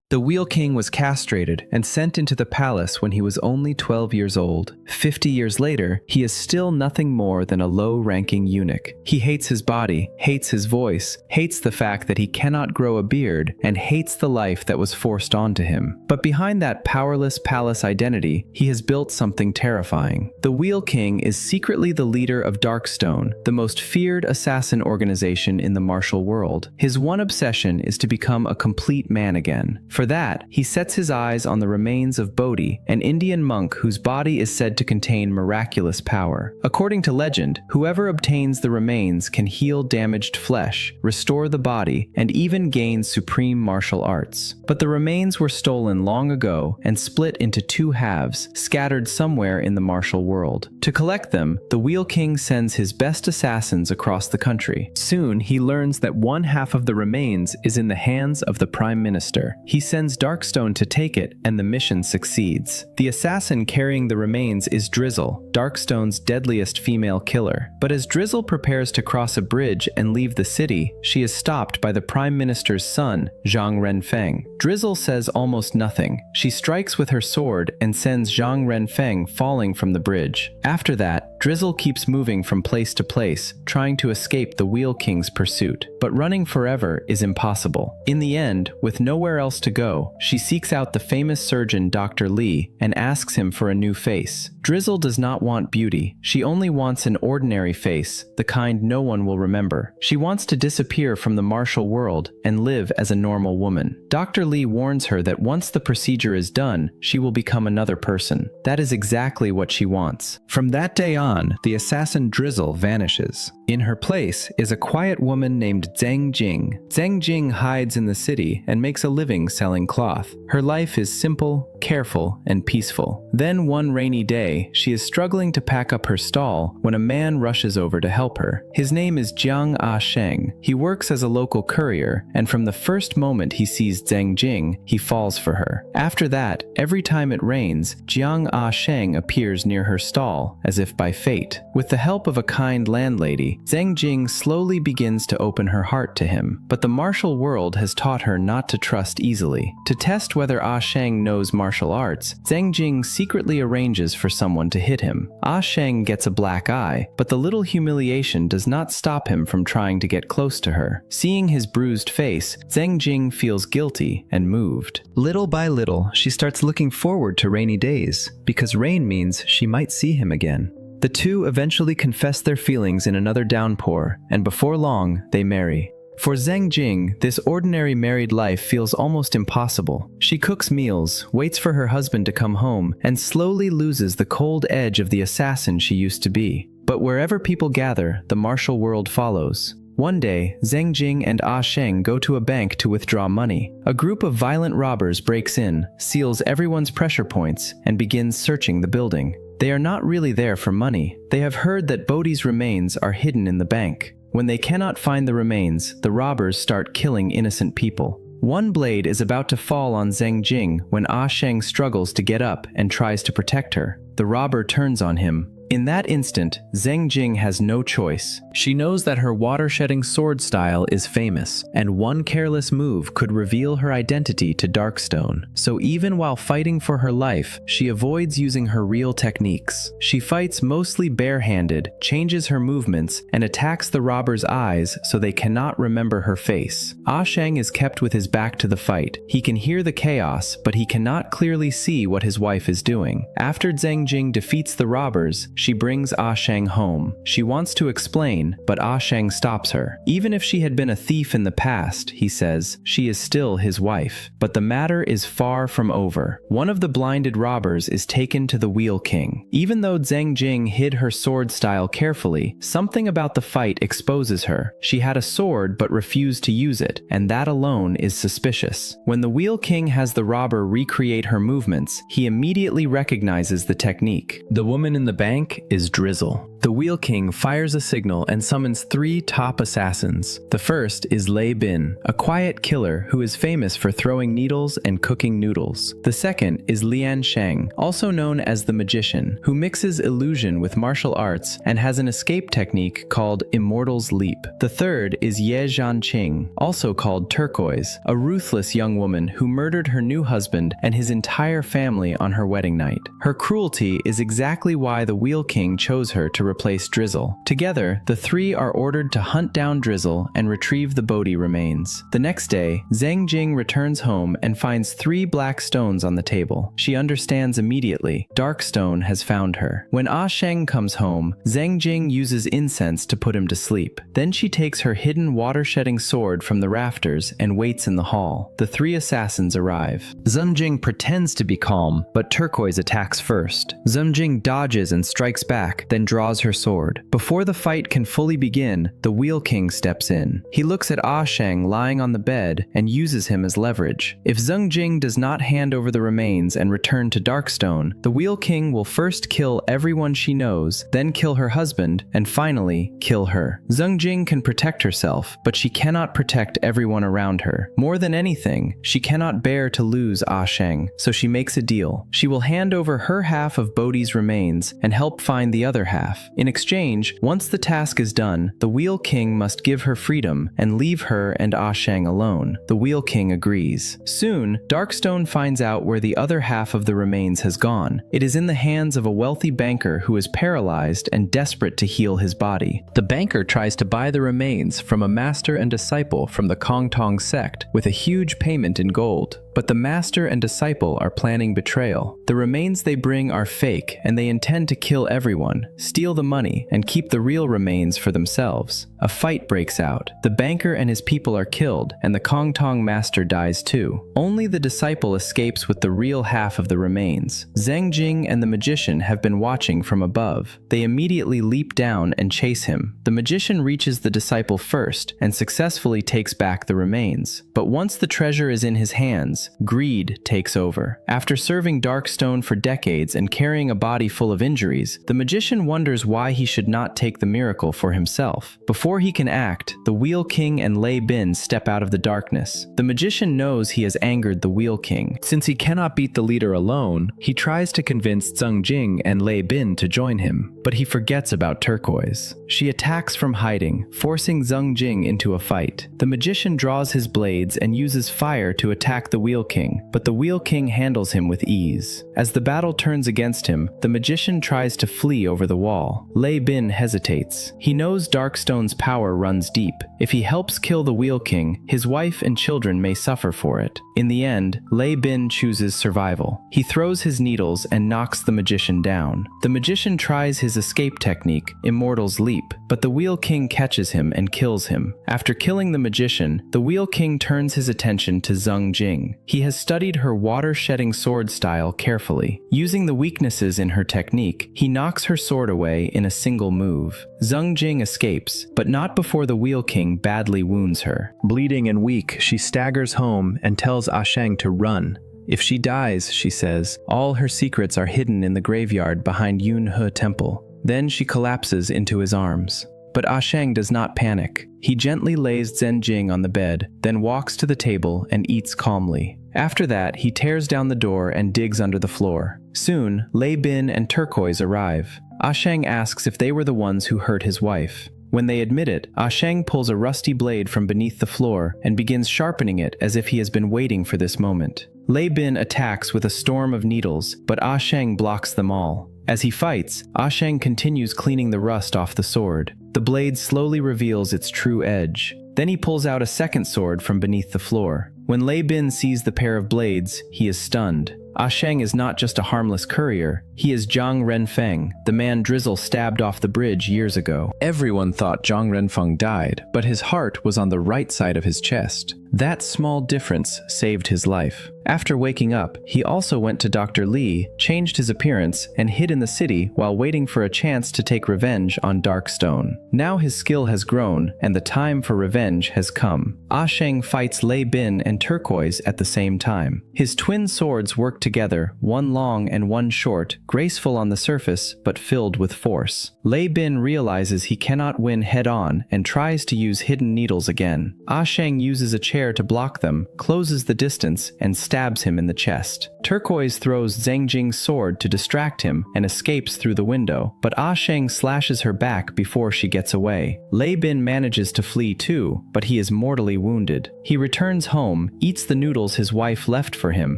The Wheel King was castrated and sent into the palace when he was only 12 years old. 50 years later, he is still nothing more than a low-ranking eunuch. He hates his body, hates his voice, hates the fact that he cannot grow a beard, and hates the life that was forced onto him. But behind that powerless palace identity, he has built something terrifying. The Wheel King is secretly the leader of Darkstone, the most feared assassin organization in the martial world. His one obsession is to become a complete man again. For that, he sets his eyes on the remains of Bodhi, an Indian monk whose body is said to contain miraculous power. According to legend, whoever obtains the remains can heal damaged flesh, restore the body, and even gain supreme martial arts. But the remains were stolen long ago and split into two halves, scattered somewhere in the martial world. To collect them, the Wheel King sends his best assassins across the country. Soon, he learns that one half of the remains is in the hands of the Prime Minister. He sends Darkstone to take it, and the mission succeeds. The assassin carrying the remains is Drizzle, Darkstone's deadliest female killer. But as Drizzle prepares to cross a bridge and leave the city, she is stopped by the Prime Minister's son, Zhang Renfeng. Drizzle says almost nothing. She strikes with her sword and sends Zhang Renfeng falling from the bridge. After that, Drizzle keeps moving from place to place, trying to escape the Wheel King's pursuit. But running forever is impossible. In the end, with nowhere else to go, she seeks out the famous surgeon Dr. Li and asks him for a new face. Drizzle does not want beauty. She only wants an ordinary face, the kind no one will remember. She wants to disappear from the martial world and live as a normal woman. Dr. Li warns her that once the procedure is done, she will become another person. That is exactly what she wants. From that day on, the assassin Drizzle vanishes. In her place is a quiet woman named Zeng Jing. Zeng Jing hides in the city and makes a living selling cloth. Her life is simple, careful, and peaceful. Then one rainy day, she is struggling to pack up her stall when a man rushes over to help her. His name is Jiang Sheng. He works as a local courier, and from the first moment he sees Zeng Jing, he falls for her. After that, every time it rains, Jiang Sheng appears near her stall, as if by fate. With the help of a kind landlady, Zeng Jing slowly begins to open her heart to him, but the martial world has taught her not to trust easily. To test whether Sheng knows martial arts, Zeng Jing secretly arranges for someone to hit him. Sheng gets a black eye, but the little humiliation does not stop him from trying to get close to her. Seeing his bruised face, Zeng Jing feels guilty and moved. Little by little, she starts looking forward to rainy days, because rain means she might see him again. The two eventually confess their feelings in another downpour, and before long, they marry. For Zeng Jing, this ordinary married life feels almost impossible. She cooks meals, waits for her husband to come home, and slowly loses the cold edge of the assassin she used to be. But wherever people gather, the martial world follows. One day, Zeng Jing and Sheng go to a bank to withdraw money. A group of violent robbers breaks in, seals everyone's pressure points, and begins searching the building. They are not really there for money. They have heard that Bodhi's remains are hidden in the bank. When they cannot find the remains, the robbers start killing innocent people. One blade is about to fall on Zeng Jing when Sheng struggles to get up and tries to protect her. The robber turns on him. In that instant, Zeng Jing has no choice. She knows that her water-shedding sword style is famous, and one careless move could reveal her identity to Darkstone. So even while fighting for her life, she avoids using her real techniques. She fights mostly barehanded, changes her movements, and attacks the robbers' eyes so they cannot remember her face. Sheng is kept with his back to the fight. He can hear the chaos, but he cannot clearly see what his wife is doing. After Zeng Jing defeats the robbers, she brings Sheng home. She wants to explain, but Sheng stops her. Even if she had been a thief in the past, he says, she is still his wife. But the matter is far from over. One of the blinded robbers is taken to the Wheel King. Even though Zeng Jing hid her sword style carefully, something about the fight exposes her. She had a sword but refused to use it, and that alone is suspicious. When the Wheel King has the robber recreate her movements, he immediately recognizes the technique. The woman in the bank is Drizzle. The Wheel King fires a signal and summons 3 top assassins. The first is Lei Bin, a quiet killer who is famous for throwing needles and cooking noodles. The second is Lian Sheng, also known as the Magician, who mixes illusion with martial arts and has an escape technique called Immortal's Leap. The third is Ye Zhanqing, also called Turquoise, a ruthless young woman who murdered her new husband and his entire family on her wedding night. Her cruelty is exactly why the Wheel King chose her to replace Drizzle. Together, the 3 are ordered to hunt down Drizzle and retrieve the Bodhi remains. The next day, Zeng Jing returns home and finds 3 black stones on the table. She understands immediately. Darkstone has found her. When Ah Sheng comes home, Zeng Jing uses incense to put him to sleep. Then she takes her hidden water-shedding sword from the rafters and waits in the hall. The 3 assassins arrive. Zeng Jing pretends to be calm, but Turquoise attacks first. Zeng Jing dodges and strikes back, then draws her sword. Before the fight can fully begin, the Wheel King steps in. He looks at Ah Sheng lying on the bed and uses him as leverage. If Zeng Jing does not hand over the remains and return to Darkstone, the Wheel King will first kill everyone she knows, then kill her husband, and finally kill her. Zeng Jing can protect herself, but she cannot protect everyone around her. More than anything, she cannot bear to lose Ah Sheng, so she makes a deal. She will hand over her half of Bodhi's remains and help find the other half. In exchange, once the task is done, the Wheel King must give her freedom and leave her and Ah Sheng alone. The Wheel King agrees. Soon, Darkstone finds out where the other half of the remains has gone. It is in the hands of a wealthy banker who is paralyzed and desperate to heal his body. The banker tries to buy the remains from a master and disciple from the Kong Tong sect with a huge payment in gold. But the master and disciple are planning betrayal. The remains they bring are fake, and they intend to kill everyone, steal the money, and keep the real remains for themselves. A fight breaks out. The banker and his people are killed, and the Kong Tong master dies too. Only the disciple escapes with the real half of the remains. Zeng Jing and the magician have been watching from above. They immediately leap down and chase him. The magician reaches the disciple first, and successfully takes back the remains. But once the treasure is in his hands, greed takes over. After serving Darkstone for decades and carrying a body full of injuries, the magician wonders why he should not take the miracle for himself. Before he can act, the Wheel King and Lei Bin step out of the darkness. The magician knows he has angered the Wheel King. Since he cannot beat the leader alone, he tries to convince Zeng Jing and Lei Bin to join him, but he forgets about Turquoise. She attacks from hiding, forcing Zeng Jing into a fight. The magician draws his blades and uses fire to attack the Wheel King, but the Wheel King handles him with ease. As the battle turns against him, the magician tries to flee over the wall. Lei Bin hesitates. He knows Darkstone's power runs deep. If he helps kill the Wheel King, his wife and children may suffer for it. In the end, Lei Bin chooses survival. He throws his needles and knocks the magician down. The magician tries his escape technique, Immortal's Leap, but the Wheel King catches him and kills him. After killing the magician, the Wheel King turns his attention to Zeng Jing. He has studied her water-shedding sword style carefully. Using the weaknesses in her technique, he knocks her sword away in a single move. Zeng Jing escapes, but not before the Wheel King badly wounds her. Bleeding and weak, she staggers home and tells Ah Sheng to run. If she dies, she says, all her secrets are hidden in the graveyard behind Yun He Temple. Then she collapses into his arms. But Ah Sheng does not panic. He gently lays Zeng Jing on the bed, then walks to the table and eats calmly. After that, he tears down the door and digs under the floor. Soon, Lei Bin and Turquoise arrive. Ah Sheng asks if they were the ones who hurt his wife. When they admit it, Ah Sheng pulls a rusty blade from beneath the floor and begins sharpening it as if he has been waiting for this moment. Lei Bin attacks with a storm of needles, but Ah Sheng blocks them all. As he fights, Ah Sheng continues cleaning the rust off the sword. The blade slowly reveals its true edge. Then he pulls out a second sword from beneath the floor. When Lei Bin sees the pair of blades, he is stunned. Ah Sheng is not just a harmless courier, he is Zhang Renfeng, the man Drizzle stabbed off the bridge years ago. Everyone thought Zhang Renfeng died, but his heart was on the right side of his chest. That small difference saved his life. After waking up, he also went to Dr. Li, changed his appearance, and hid in the city while waiting for a chance to take revenge on Darkstone. Now his skill has grown, and the time for revenge has come. Ah Sheng fights Lei Bin and Turquoise at the same time. His twin swords work together, one long and one short, graceful on the surface, but filled with force. Lei Bin realizes he cannot win head-on and tries to use hidden needles again. Ah Sheng uses a chair to block them, closes the distance, and stabs him in the chest. Turquoise throws Zeng Jing's sword to distract him and escapes through the window, but Ah Sheng slashes her back before she gets away. Lei Bin manages to flee too, but he is mortally wounded. He returns home, eats the noodles his wife left for him,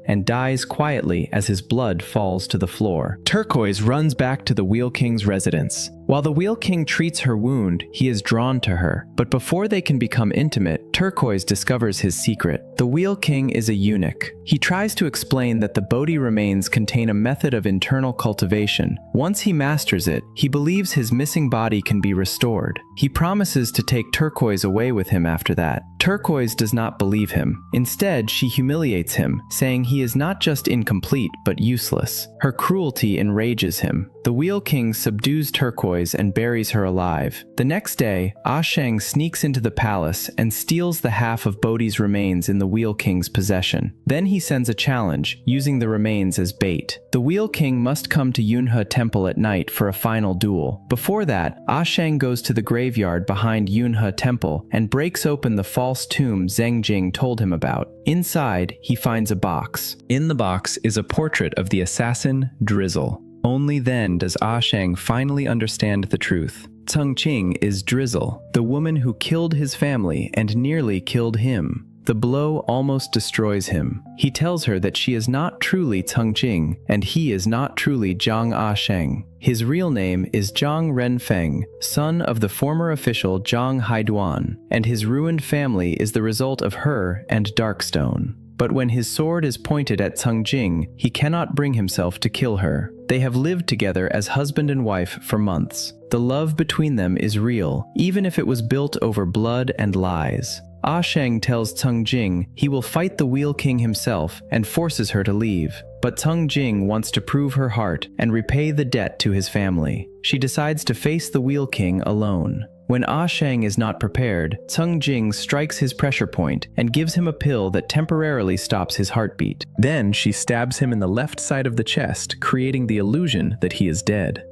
and dies quietly as his blood falls to the floor. Turquoise runs back to the Wheel King's residence. While the Wheel King treats her wound, he is drawn to her. But before they can become intimate, Turquoise discovers his secret. The Wheel King is a eunuch. He tries to explain that the Bodhi remains contain a method of internal cultivation. Once he masters it, he believes his missing body can be restored. He promises to take Turquoise away with him after that. Turquoise does not believe him. Instead, she humiliates him, saying he is not just incomplete, but useless. Her cruelty enrages him. The Wheel King subdues Turquoise and buries her alive. The next day, Ah Sheng sneaks into the palace and steals the half of Bodhi's remains in the Wheel King's possession. Then he sends a challenge, using the remains as bait. The Wheel King must come to Yunhe Temple at night for a final duel. Before that, Ah Sheng goes to the graveyard behind Yunhe Temple and breaks open the false tomb Zeng Jing told him about. Inside, he finds a box. In the box is a portrait of the assassin, Drizzle. Only then does Ah Sheng finally understand the truth. Zeng Jing is Drizzle, the woman who killed his family and nearly killed him. The blow almost destroys him. He tells her that she is not truly Zeng Jing, and he is not truly Zhang Ah Sheng. His real name is Zhang Renfeng, son of the former official Zhang Haiduan, and his ruined family is the result of her and Darkstone. But when his sword is pointed at Zeng Jing, he cannot bring himself to kill her. They have lived together as husband and wife for months. The love between them is real, even if it was built over blood and lies. Ah Sheng tells Zeng Jing he will fight the Wheel King himself and forces her to leave. But Zeng Jing wants to prove her heart and repay the debt to his family. She decides to face the Wheel King alone. When Ah Sheng is not prepared, Zeng Jing strikes his pressure point and gives him a pill that temporarily stops his heartbeat. Then she stabs him in the left side of the chest, creating the illusion that he is dead.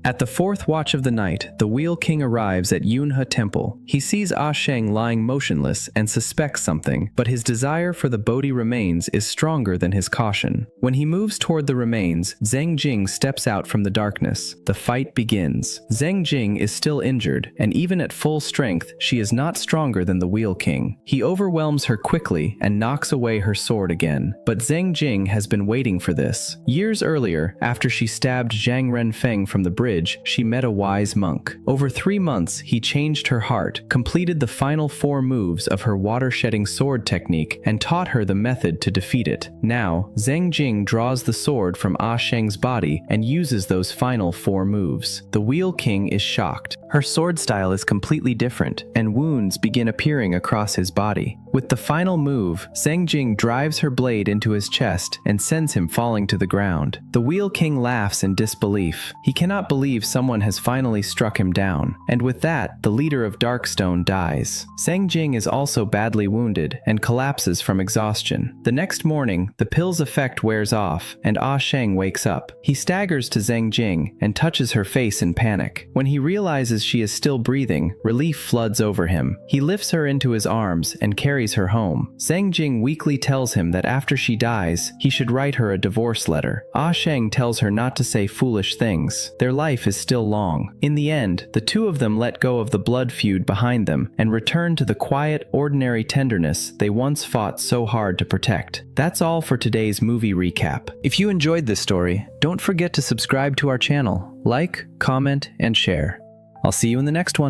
At the fourth watch of the night, the Wheel King arrives at Yunhe Temple. He sees Ah Sheng lying motionless and suspects something, but his desire for the Bodhi remains is stronger than his caution. When he moves toward the remains, Zeng Jing steps out from the darkness. The fight begins. Zeng Jing is still injured, and even at full strength, she is not stronger than the Wheel King. He overwhelms her quickly and knocks away her sword again. But Zeng Jing has been waiting for this. Years earlier, after she stabbed Zhang Renfeng from the bridge, she met a wise monk. Over 3 months, he changed her heart, completed the final 4 moves of her water-shedding sword technique, and taught her the method to defeat it. Now, Zeng Jing draws the sword from Ah Sheng's body and uses those final 4 moves. The Wheel King is shocked. Her sword style is completely different, and wounds begin appearing across his body. With the final move, Zeng Jing drives her blade into his chest and sends him falling to the ground. The Wheel King laughs in disbelief. He cannot believe someone has finally struck him down, and with that, the leader of Darkstone dies. Zeng Jing is also badly wounded and collapses from exhaustion. The next morning, the pill's effect wears off, and Ah Sheng wakes up. He staggers to Zeng Jing and touches her face in panic. When he realizes she is still breathing, relief floods over him. He lifts her into his arms and carries her home. Zeng Jing weakly tells him that after she dies, he should write her a divorce letter. Ah Sheng tells her not to say foolish things. Their life is still long. In the end, the two of them let go of the blood feud behind them and return to the quiet, ordinary tenderness they once fought so hard to protect. That's all for today's movie recap. If you enjoyed this story, don't forget to subscribe to our channel, like, comment, and share. I'll see you in the next one.